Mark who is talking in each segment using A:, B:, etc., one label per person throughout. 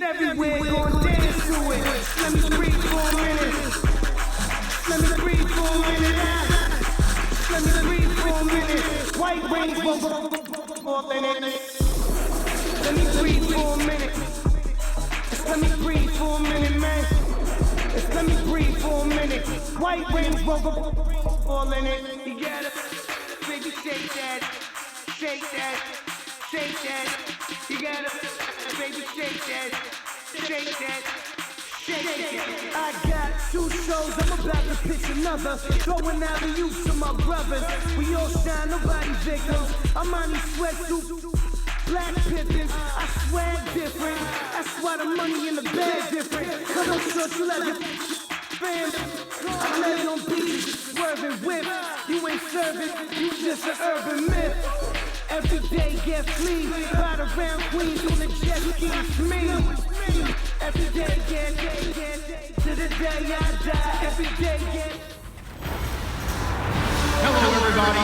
A: everywhere, gon' dance to it. Let me breathe for a minute. Let me breathe for a minute. Let me breathe for a minute. White wings fall in it. Let me breathe for a minute. Let me breathe for a minute, man. Let me breathe for a minute. White wings fall in it. You gotta, baby, shake that, shake that, shake that. You gotta, baby, shake that, shake that, shake that. I got 2 shows, I'm about to pitch another. Throwing alley-oops to my brothers. We all shine, nobody victims. I'm on these sweatsuits. Black pippins, I swag different. That's why the money in the bag different. Cause I'm sure you like it, fam. I lay on beaches, swerving whips. You ain't serving, you just an urban myth. Every day get fleas, ride around Queens on the jet skis. Me, every day get to the day I die. Every day get.
B: Hello, everybody.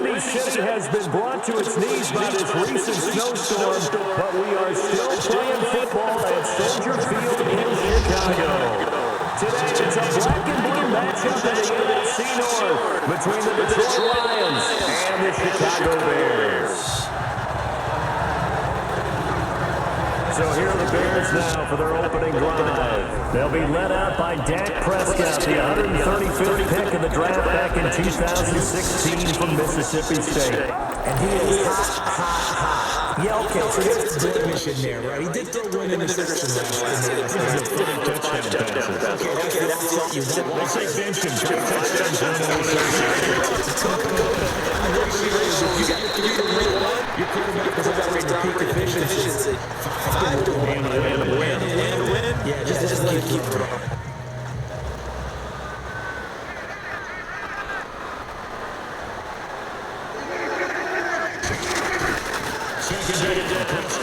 C: The city has been brought to its knees by this recent snowstorm, but we are still playing football at Soldier Field in Chicago. Today, it's a black and blue matchup in the NFC North between the Detroit Lions and the Chicago Bears. So here are the Bears now for their opening drive. They'll be led out by Dak Prescott, the 135th pick in the draft back in 2016 from Mississippi State.
D: And he is hot. Yeah, okay, so there's a good mission there, right? He did throw one interception last year. Okay, that's all you want.
C: Let's say benching.
D: Your quarterback was operating at peak efficiency. Win. Yeah, just let it keep throwing.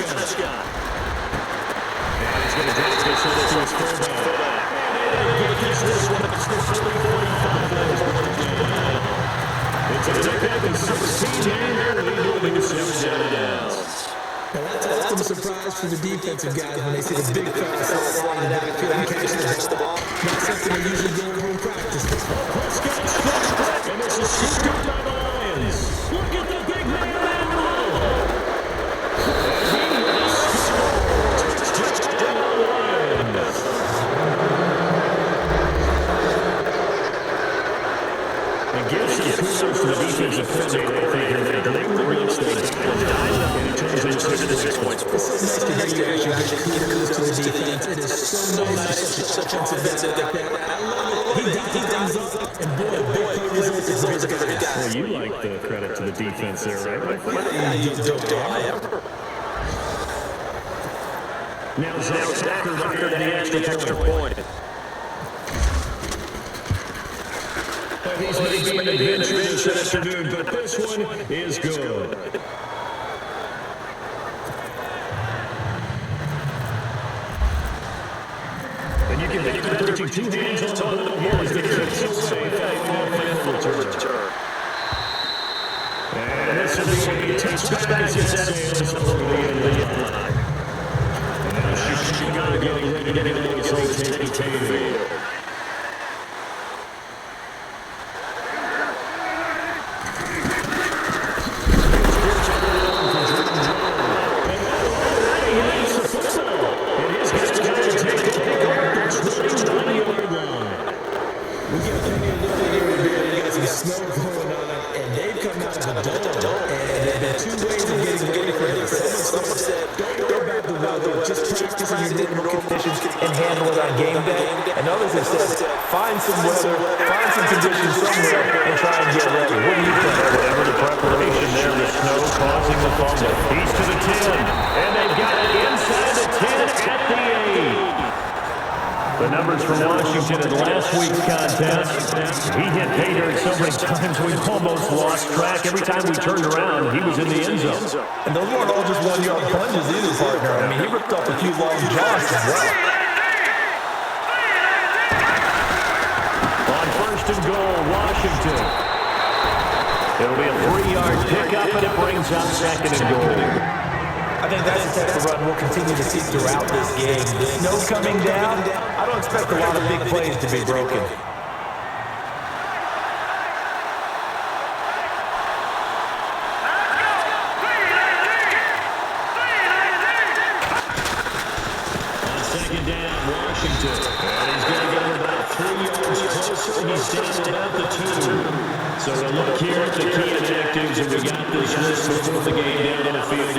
C: Prescott. And he's going to take this to his fullback. It's a pickup and 16 and moving to 7 downs.
D: That's a surprise for the defensive guys when they see the big pass out in the backfield and catch the ball. Not something they usually do in practice.
C: Prescott struck, and this is scooped up by the Lions. Look at the big man in the middle. It gives some kudos to the defensive coordinator that they really stayed and it turns into 6 points.
D: It's so nice to hear you actually give kudos to the defense. It is so nice to see such offensive like that. I love it. He got things up, and boy, big plays is always going to be guys.
C: Well, you like the credit to the defense there, right? Now Zach tackled after the extra point. He's making an adventure this afternoon, but this one is good. And you can put 2 hands on the ball as they return. And this will be a touchback as it sails over the end of the line. And now Chicago getting ready to get into its own
D: Find some weather, find some conditions somewhere, and try and get ready. What do you think?
C: Whatever the preparation there, the snow causing the fumble. He's to the 10, and they've got it inside the 10 at the 8. The numbers from Washington in last week's contest. He hit pay dirt so many times we almost lost track. Every time we turned around, he was in the end zone.
D: And those weren't all just 1-yard plunges either, partner. I mean, he ripped up a few long jogs as well.
C: And goal, Washington. It'll be a 3-yard pickup, and it brings up 2nd and goal.
D: I think that's the type of run we'll continue to see throughout this game. The snow coming down, I don't expect a lot of big plays to be broken.
C: Second down, Washington. And he's going to get him about 3 yards closer. He's down about the 2. So a look here at the key inactives, and we got this list before the game down on the field.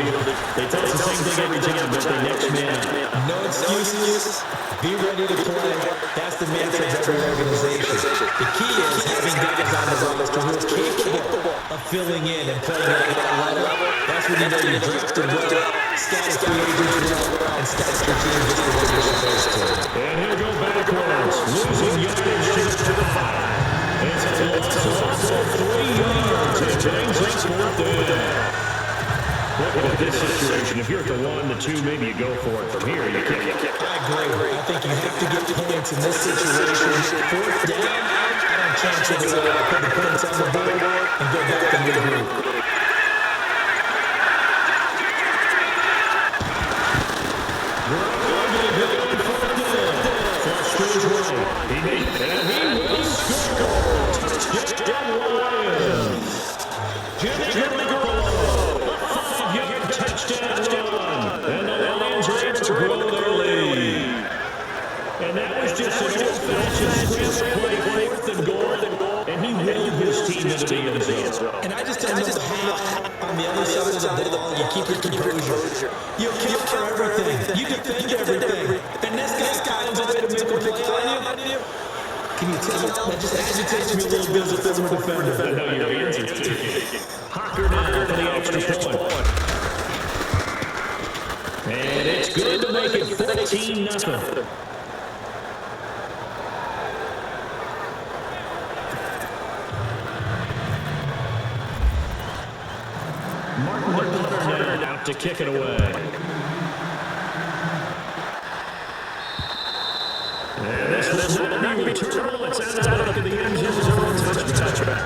C: They tell us the same thing every time, but they next man up.
D: No excuses. Be ready to play. That's the mantra of every organization. The key is having guys on the roster who are capable of filling in and playing at that level. That's when you know you're drafted well, scouted free agents well, and scouted your team just the way you're supposed to.
C: And he'll go backwards, losing yardage to the 5. It's a loss of 3 yards. It brings us 4th down. Look at this situation. If you're at the 1, the 2, maybe you go for it from here. You can't.
D: I agree. I think you have to get points in this situation. 4th down, I don't chance it. Put the points on the board and go back and regroup.
C: And that was just an old-fashioned script play, 4th and goal, and he willed his team into the end zone.
D: And I just don't know how, on the other side of the ball, you keep your composure. You account for everything. You defend everything. And this guy's finds a way to make a play on you. Can you tell? That just agitates me a little bit as a former defender.
C: I know your answer to. Hocker now for the extra point. And it's good to make it 14-0. Martin out to kick it away. And this will not be returnable. It's out of the end zone. Touchback.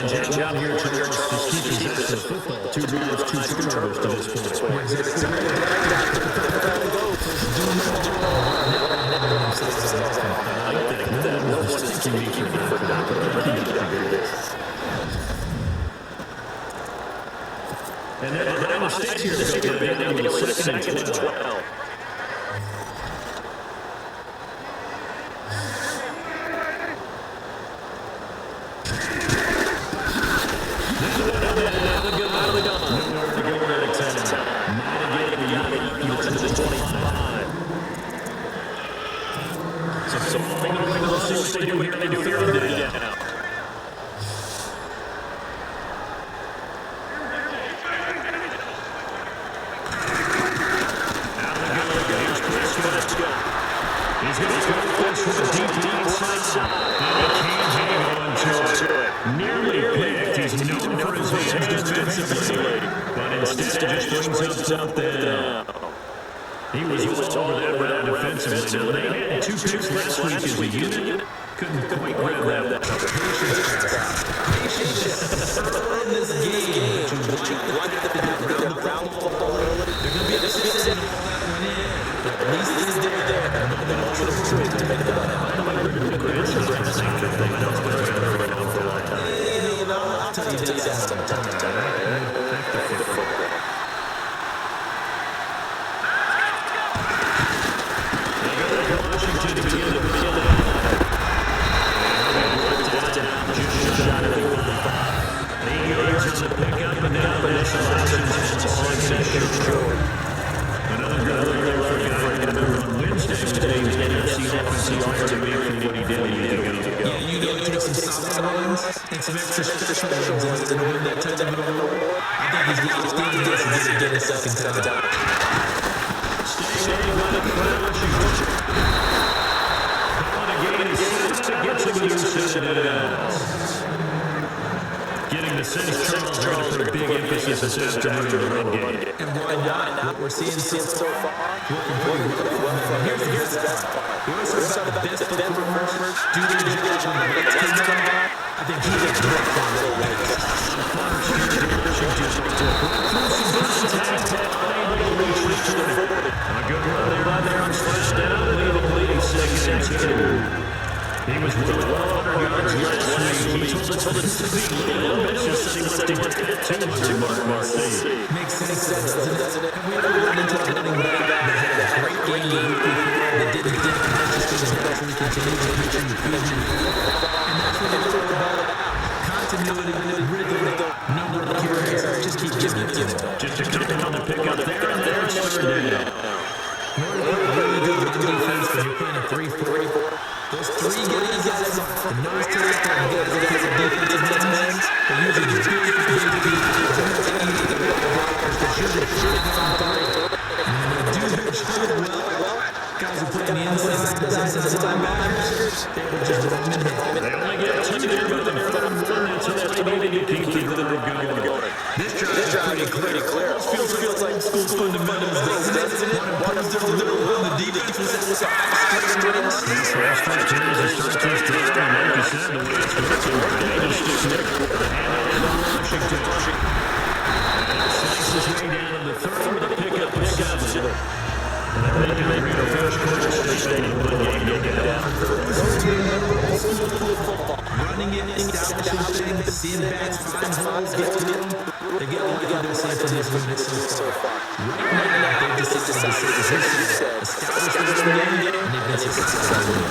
C: And John here to the football. 2 drives, 2 turnovers to this point. And then the stakes here is going to be down to 2nd and 12. He was over that route defensively. They had 2 picks last week as a unit. Couldn't quite grab that.
D: Patience in this game. They're going to be upset but at least he's there. The motion of truth to make the ball. I'll tell you this. And some extra special ones and win that touchdown. I think he's going to get a second touchdown.
C: Getting the Saints Charles ready for a big emphasis this afternoon in the run game.
D: And why not? What we're seeing so far, working well. Here's the best part. We always talk about the best performers do their job when the takes come back. I think he gets direct on the way. Makes sense, doesn't it? Have we ever run into a running back that had a great game the week before that didn't just naturally continue to reach in the field? And that's what it's all about. Continuity, rhythm, number of carries. Just keep giving it to them.
C: Just a couple on the pickup there, and there it's third down.
D: Really good defense when you're playing a 3-4. Those three guys the nose tackle and guys that have defensive minds, they usually do big blockers. They usually five on three. And when they do their job well, guys who play on the inside, the linebackers, they were just running it.
C: They only get two there, but they're third and one until they need to keep the drive going. This drive is pretty clear.
D: Feels like school fundamentals, doesn't it? One of them on the defensive side, straight wins.
C: These last 5 turns are starting to drive, and like you said, the way it's working, they just stick with it. And Washington. Slices his way down in the third with a pickup of 7. And then they can make the first quarter stay in one game to get down.
D: Running it, establishing things, seeing bats, find holes, get to them. They get what they're saying for this unit so far. Right now, they've just decided to establish the run game, and they've been successful.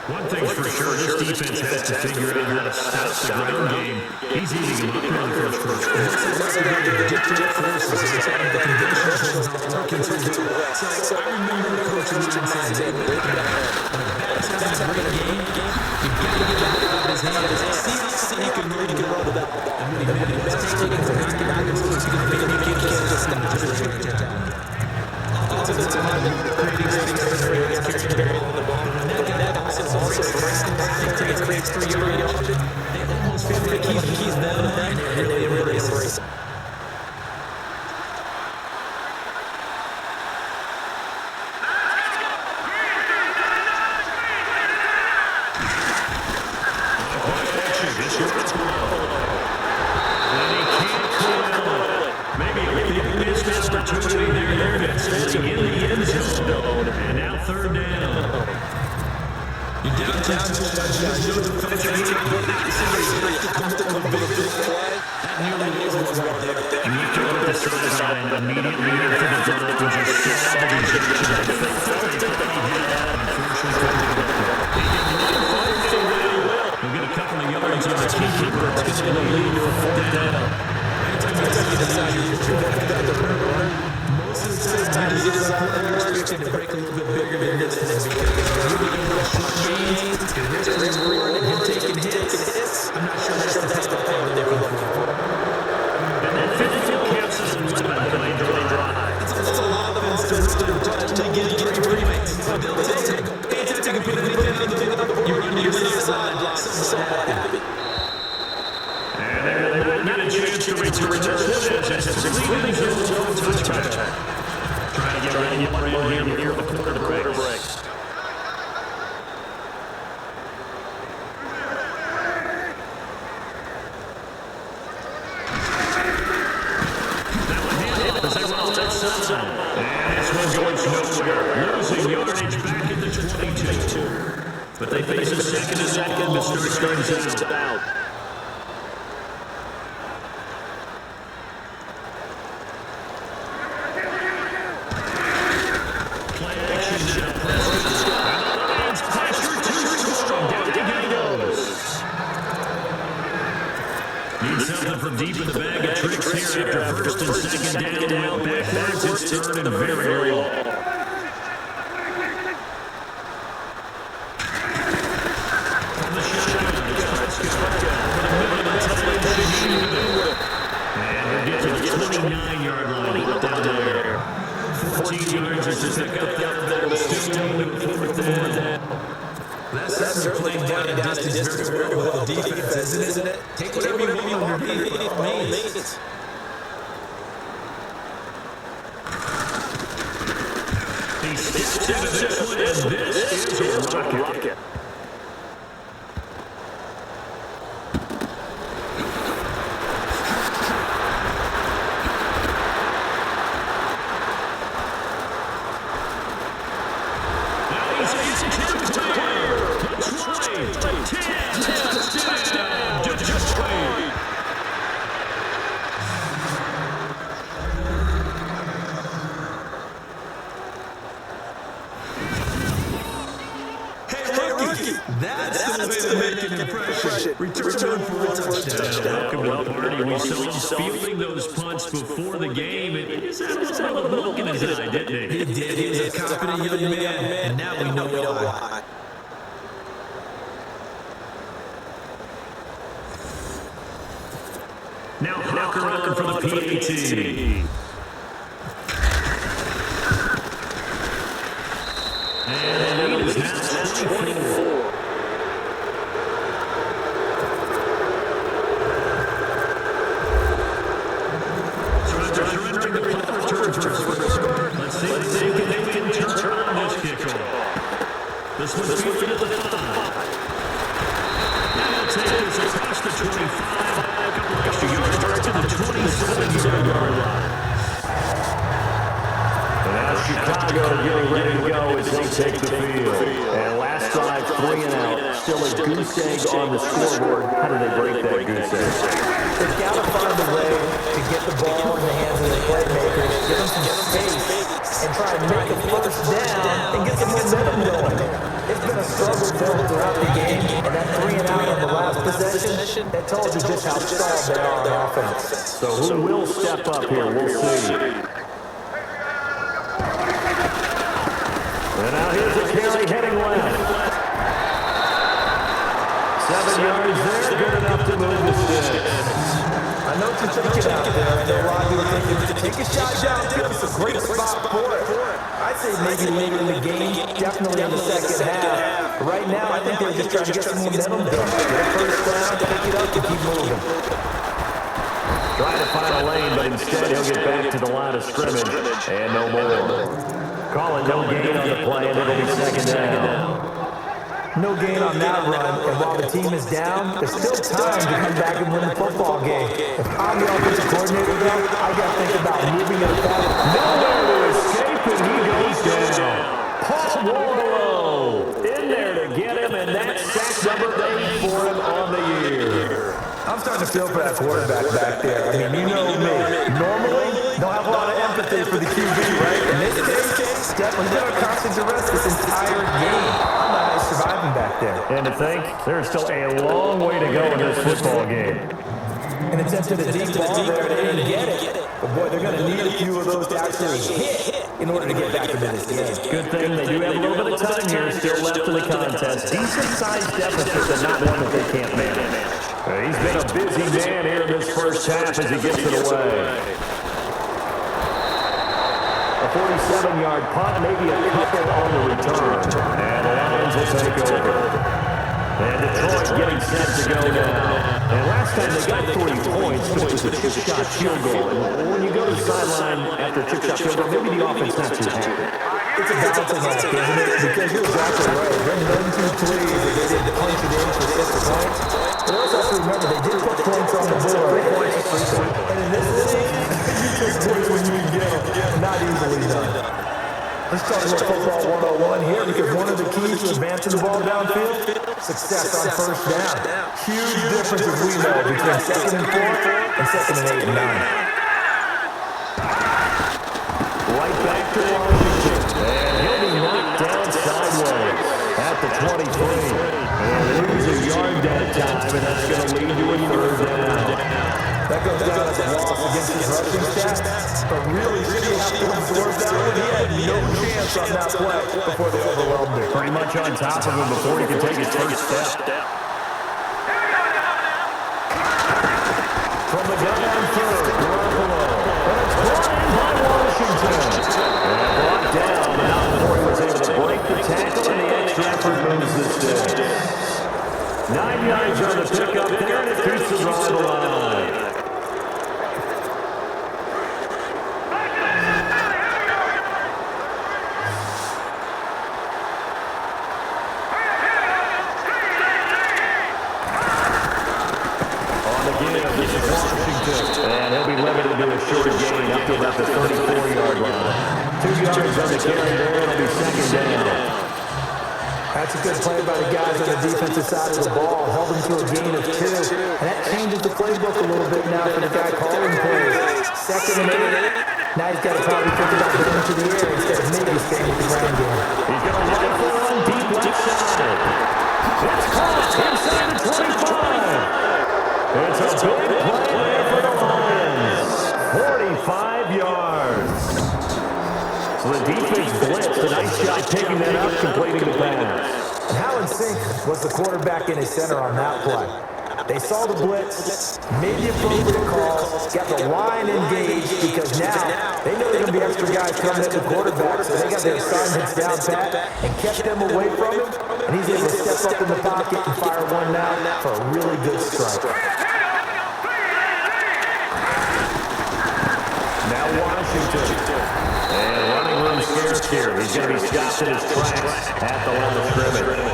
C: One thing's for sure, this defense has to figure out how to stop the ground game. He's eating him up here in the first quarter.
D: That's a way to different forces. It's like the conditions are working too well. So I remember the coach in saying, hey, when a bat's having a great game, you got to get the ball out of his hands. See how he can run without. And when he made it, that's taking it to knock it out. So he's going to make it. You can't just stop just right down. Offensive line, creating space, carrying on the ball. That also creates 3 yards. They almost feel like he's them, and they really embrace it.
C: And now third down.
D: You're downtown, there's no defense. That nearly was right there.
C: And you took the sideline immediately into the front and just saw the rejection. We'll get a couple of yards on the keeper. It's going to lead to a fourth down.
D: Most of the time, you just expect to break a little bit bigger than this one because you're getting those short gains, the risk reward, and him taking hits. I'm not sure that's the type of thing they're looking for.
C: And then 52 counts as a 11-play drive.
D: That's a lot of instances to get 3 points. They'll take them. Take a put it down. You're on your side. So happy.
C: And there they will get a chance to return this touchdown. Trying to get one more here before the quarter break. And this one goes nowhere. Losing yardage back at the 22. But they face a second and long to start things out. From deep in the bag of tricks here after first and second down. Backwards, it's third and very long. From the shotgun, it's Prescott for the middle of the and we'll get to the 29-yard line down there. 14 yards is to pick up there. Still fourth down.
D: That's playing down in distance very well with the defense, isn't it? Take whatever you want underneath means.
C: He steps into this one, and this is a rocket.
D: That's the way to make an impression. Return for one touchdown.
C: Welcome to the party. We saw him fielding those punts before the game. It just had a little look in his eye, didn't he?
D: He did. He was a confident young man, and now we know why.
C: Now Hawker on for the PAT. And the lead is now 24. Surrendering the punt return for a score. Let's see if they can turn on this kickoff. This one's fielded at the 5. Now they'll take this across the 25. A couple extra yards to the 27-yard line. And now Chicago getting ready to go as they take the field. And last drive, 3 and out. Still a goose egg on the scoreboard. How do they break that goose egg?
E: They've got to find a way to get the ball in the hands of the playmakers, give them some space, and try and make a first down and get some momentum going. It's been a struggle throughout the game, and that 3 and out on the last possession, that tells you just how stalled they are on offense.
C: So who will step up here? We'll see. And now here's a carry heading left. 7 yards there, good enough to move the sticks.
E: I know what you're thinking out there. I know a lot of people think take a shot downfield. It's a great spot for it. I'd say maybe later in the game, definitely in the second half. Right now, I think they're just trying to get some momentum going. Get a first down, pick it up, and keep moving.
C: Trying to find a lane, but instead he'll get back to the line of scrimmage. And no more. Calling no gain on the play, and it'll be second down.
E: No gain on that run, and while the team is down, there's still time to come back and win the football game. If I'm the offensive coordinator, though, I got to think about moving it forward.
C: Nowhere to escape, and he goes down. Paul Warlow in there to get him, and that's sack number 8 for him on the year.
E: I'm starting to feel for that quarterback back there. I mean, you know me. Normally, don't have a lot of empathy for the QB, right? In this case, definitely been a constant duress this entire game. I'm not nice surviving back there.
C: And to think, there's still a long way to go in this football game.
E: An attempt at a deep ball there, they didn't get it. But boy, they're going to need a few of those to actually hit in order to get back into this game.
C: Good thing they do have a little bit of time here still left in the contest. Decent-sized deficit, but not one that they can't manage. He's been a busy man here in this first half as he gets it away. A 47-yard punt, maybe a couple on the return. And the Lions will take over. And Detroit getting set to go now. And last time they got 3 points, but it was a chip-shot field goal. And when you go to the sideline after a chip-shot field goal, maybe the offense not too happy.
E: It's a balancing act, isn't it? Because you're exactly right. They're none too pleased that they didn't punch it in for 6 points. But also have to remember, they did put points on the board. And in this league, you take points when you can get them. Not easily done. Let's talk about football 101 here, because one of the keys to advancing the ball downfield, success on first down. Huge difference, as we know, between 2nd and 4 and 2nd and 8 and 9.
C: Right back to Washington. And he'll be knocked down sideways at the 23. And lose a yard that time, and that's going to lead to a 3rd down.
E: That goes down as a loss against his rushing stats, but really did he have to absorb that one? He had no chance on that play before they overwhelmed him.
C: Pretty much on top of him before he could take his first step. From the gun on 3rd, Garoppolo. And it's brought in by Washington. And brought down, but not before he was able to break the tackle, and the extra effort moves the sticks. 9 yards on the pickup there, and it keeps the drive alive. And he'll be limited to a short gain up to about the 34-yard line. 2 yards on the carry there. It'll be 2nd down.
E: That's a good play by the guys on the defensive side of the ball. Held them to a gain of 2. And that changes the playbook a little bit now for the guy calling plays. 2nd and 8. Now he's got to probably think about getting to the air instead of maybe staying with the ground game.
C: He's going to rifle on deep left side. It's caught inside the 25. It's a big play there for the Lions. 45 yards. So the defense blitzed. A nice job picking that up, completing the pass.
E: And how in sync was the quarterback and his center on that play? They saw the blitz, made the appropriate calls, got the line engaged because now they know there's going to be extra guys coming at the quarterback, so they got their assignments down pat and kept them away from him, and he's able to step up in the pocket and fire one now for a really good strike.
C: Now Washington. And running room scarce here. He's going to be stopped in his tracks at the line of scrimmage.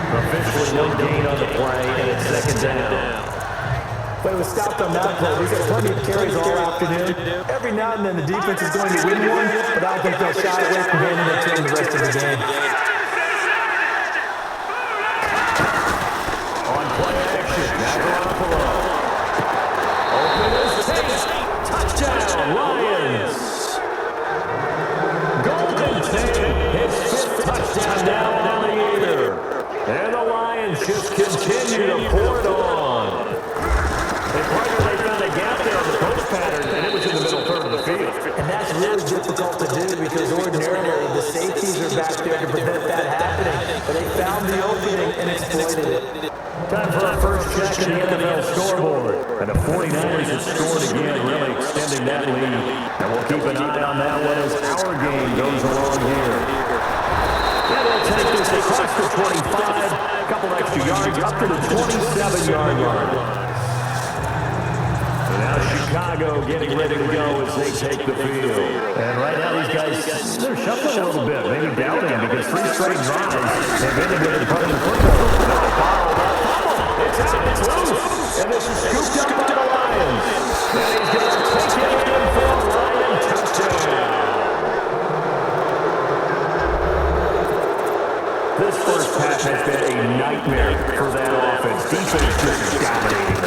C: Officially no gain on the play, and it's second down.
E: But it was stopped on that play. He's got plenty of carries all afternoon. Every now and then the defense is going to win one, but I don't think they'll shy away from handing it to him the rest of the game.
C: On play action, Garoppolo. Open his face. Touchdown, Lions. Golden Tate, his 5th touchdown now on the year. And the Lions just continue to pour it on. They found a gap there on the post pattern, and it was in the middle third of the field.
E: And that's really difficult to do because ordinarily the safeties are back there to prevent that happening. But they found the opening and exploited it.
C: Time for our first check in the NFL scoreboard. And the 49ers have scored again, really extending that lead. And we'll keep an eye on that one as our game goes along here. And they'll take this across the 25, a couple extra yards, up to the 27-yard line. And now Chicago getting ready to go as they take the field. And right now these guys, they're shuffling a little bit, maybe doubting because 3 straight drives have ended with a punt in the football. It's out, it's loose, and this is scooped up by the Lions. And he's going to take it in for a Lion touchdown. This first half has been a nightmare for that offense. Defense just dominating.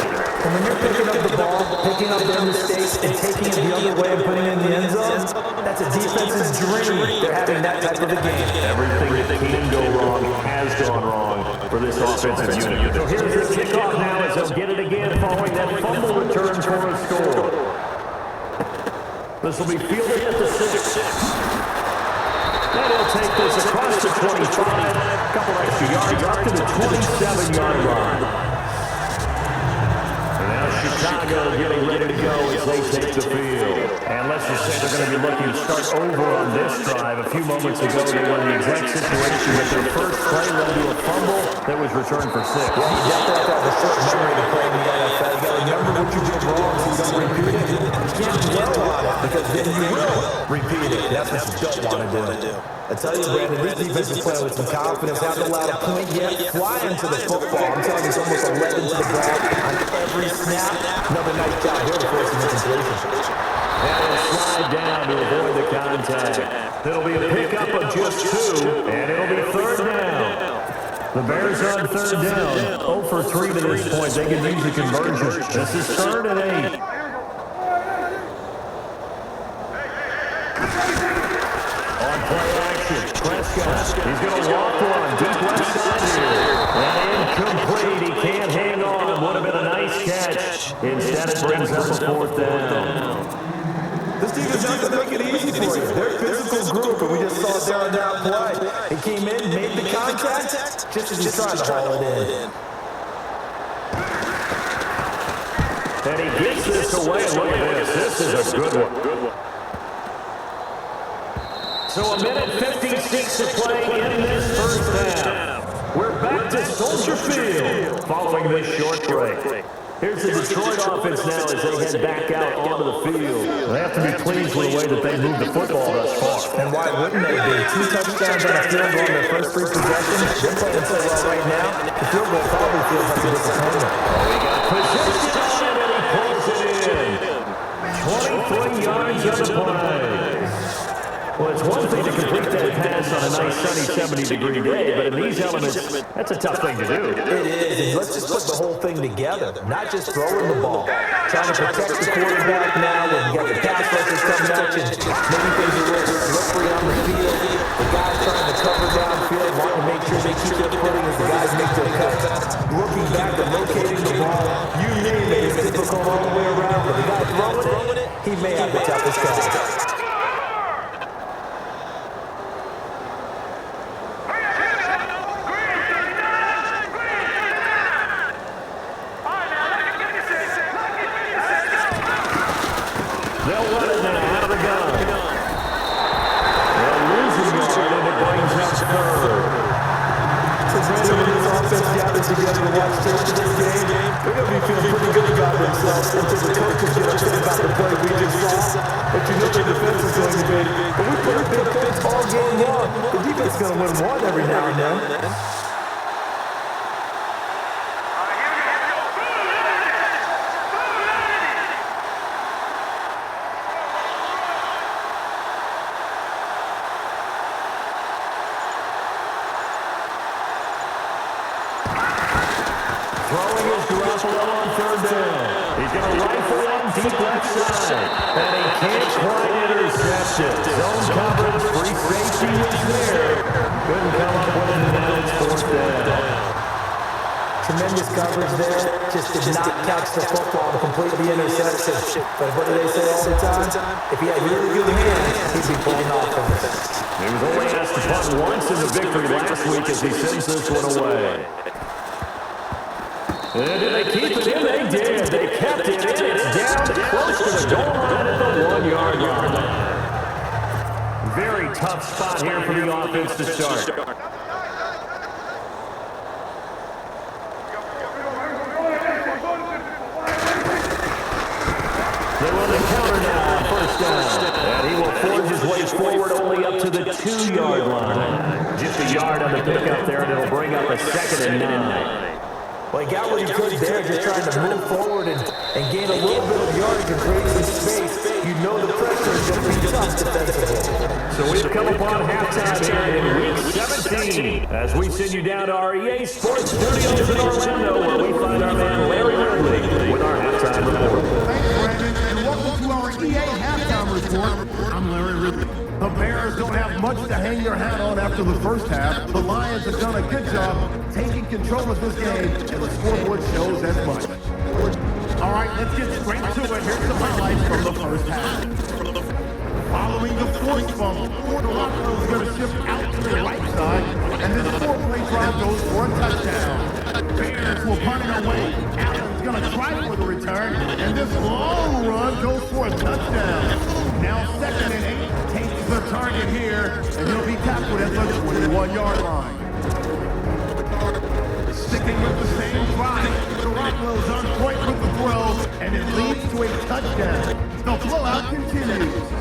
E: And when you're picking up the ball, picking up their mistakes, and taking it the other way and putting it in the end zone, that's a defense's dream. They're having that type of a game.
C: Everything that can go wrong has gone wrong for this offensive unit. So here's your kickoff now as they'll get it again following that fumble return for a score. This will be fielded at the 6. And he'll take this across the 25, a couple extra yards up to the 27-yard line. And now Chicago getting ready to go as they take the field. And let's just say they're going to be looking to start over on this drive. A few moments ago, they were in the exact situation that their first play led to a fumble that was returned for 6.
E: Yeah, you definitely have to have a short memory to play in the NFL. You got to remember what you did wrong so you don't repeat it. You can't dwell on it because then you will repeat it. That's what you don't want to do. I tell you, Brandon, these defenses playing with some confidence. Haven't allowed a point yet. Flying to the football. I'm telling you, it's almost 11 to the ball on every snap. Another nice job here to force some incompletion.
C: And he'll slide down to avoid the contact. It'll be a pickup of just 2, and it'll be third down. The Bears on third down. 0 for 3 to this point. They can use the conversion. This is 3rd and 8. On play action, Prescott. He's going to walk one deep left side here. And incomplete. He can't hang on. Would have been a nice catch. Instead, it brings up a 4th down.
E: This defense has to make it easy for you. They're a physical group, and we just saw it there on that play. He came in, made the contact, just as he's trying to haul it in.
C: And he gets this away. Look at this. This is a good one. So a minute 56 to play in this first half. We're back to Soldier Field following this short break. Here's the Detroit offense now as they head back out onto the field. They have to be pleased with the way that they moved the football thus far.
E: And why wouldn't they be? 2 touchdowns on a field goal in their first 3 possessions. They're playing so well right now. The field goal probably feels like a disappointment.
C: We got possession, and he pulls it in. 23 yards on the play. Well, it's one thing to complete that pass on a nice sunny 70-degree day, but in these elements, that's a tough thing to do.
E: It is, and let's just put the whole thing together, not just throwing the ball. Trying to protect the quarterback now when you got the pass rushers coming at you. Maybe things are a little slippery on the field. The guys trying to cover downfield, wanting to make sure they keep their footing as the guys make good cut. Looking back and locating the ball, you name it, it's difficult all the way around. But the guy throwing it, he may have the toughest task.
C: They'll run it now out of the gun. They're losing yard, and it brings up third.
E: So when this offense gathers together to watch tape of this game, they're going to be feeling pretty good about themselves until the coaches get upset about the play we just saw. But you know their defense is going to be. But we put a big points all game long. The defense is going to win one every now and then.
C: Throwing is Garoppolo on third down. He's going to rifle one deep left side. And he can't quite intercept it. Zone coverage, free safety was there. Couldn't come up with it, and now it's fourth down.
E: Tremendous coverage there. Just did not catch the football and complete the interception. But what do they say all the time? If he had really good hands, he'd be playing offense.
C: He was only asked to punt once in the victory last week as he sends this one away. And did they keep it in? They did. They kept it in. It's down close to the goal line at the 1 yard line. Very tough spot here for the offense to start. They run the counter now, first down. And he will forge his way forward only up to the 2 yard line. Just a yard on the pickup there, and it'll bring up a 2nd and 9.
E: Well, he got what he could there, just trying to move forward and gain a little bit of yardage and create some space. You know the pressure is going to be tough defensively.
C: So we've come upon halftime here in Week 17 as we send you down to our EA Sports Studios in Orlando, where we find our man Larry Ridley with our halftime report.
B: Thanks, Brandon, and welcome to our EA halftime report. I'm Larry Ridley. The Bears don't have much to hang their hat on after the first half. The Lions have done a good job taking control of this game, and the scoreboard shows as much. All right, let's get straight to it. Here's some highlights from the first half. Following the forced fumble, Garoppolo is going to shift out to the right side, and this 4-play drive goes for a touchdown. Bears will punt it away. Allen's going to try for the return, and this long run goes for a touchdown. Now 2nd and 8 takes the target here, and he'll be tackled at the 21-yard line. Sticking with the same drive, Garoppolo's on point with the throw, and it leads to a touchdown. The blowout continues.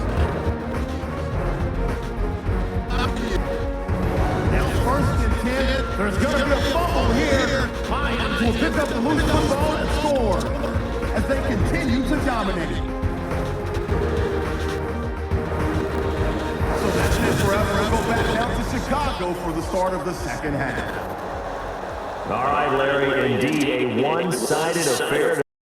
B: Now 1st and 10, there's going to be a fumble here. Lions will pick up the loose football and score as they continue to dominate. So that's it forever. We'll go back down to Chicago for the start of the second half.
C: All right, Larry, indeed a one-sided affair